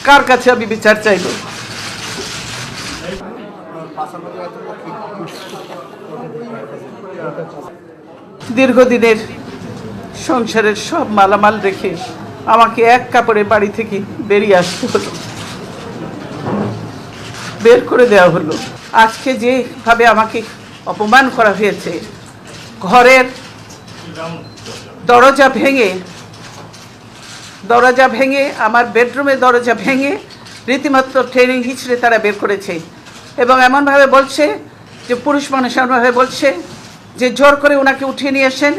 কার কাছে আমি বিচার চাইব? দীর্ঘদিনের সংসারের সব মালামাল রেখে আমাকে এক কাপড়ে বাড়ি থেকে বেরিয়ে আসতে হলো, বের করে দেওয়া হলো। আজকে যেভাবে আমাকে অপমান করা হয়েছে, ঘরের দরজা ভেঙে আমার বেডরুমের দরজা ভেঙে রীতিমতো ট্রেনিং হিচড়ে তারা বের করেছে এবং এমনভাবে বলছে যে পুরুষ মানুষ এমনভাবে বলছে যে জোর করে ওনাকে উঠিয়ে নিয়ে আসেন,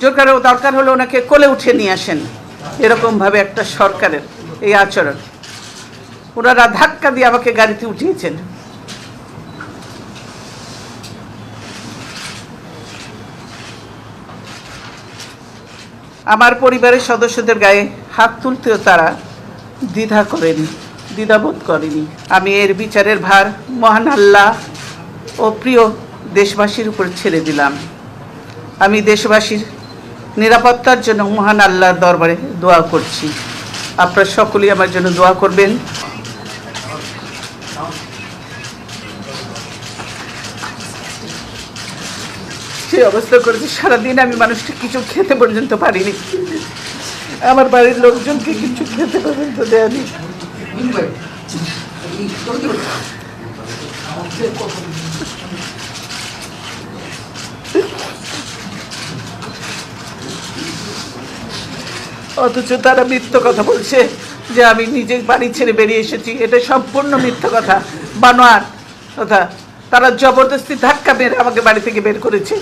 জোর করে দরকার হলে ওনাকে কোলে উঠিয়ে নিয়ে আসেন। এরকমভাবে একটা সরকারের এই আচরণ। ওনারা ধাক্কা দিয়ে আমাকে গাড়িতে উঠিয়েছেন। আমার পরিবারের সদস্যদের গায়ে হাত তুলতেও তারা দ্বিধাবোধ করেনি। আমি এর বিচারের ভার মহান আল্লাহ ও প্রিয় দেশবাসীর উপর ছেড়ে দিলাম। আমি দেশবাসীর নিরাপত্তার জন্য মহান আল্লাহর দরবারে দোয়া করছি। আপনারা সকলেই আমার জন্য দোয়া করবেন। যে অবস্থা করেছে, সারাদিন আমি মানুষটা কিছু খেতে পর্যন্ত পারিনি, আমার বাড়ির লোকজনকে কিছু খেতে পর্যন্ত দেয়নি। অথচ তারা মিথ্যা কথা বলছে যে আমি নিজে বাড়ি ছেড়ে বেরিয়ে এসেছি। এটা সম্পূর্ণ মিথ্যা কথা, বানোয়াট কথা। তারা জবরদস্তি ধাক্কা মেরে আমাকে বাড়ি থেকে বের করেছে।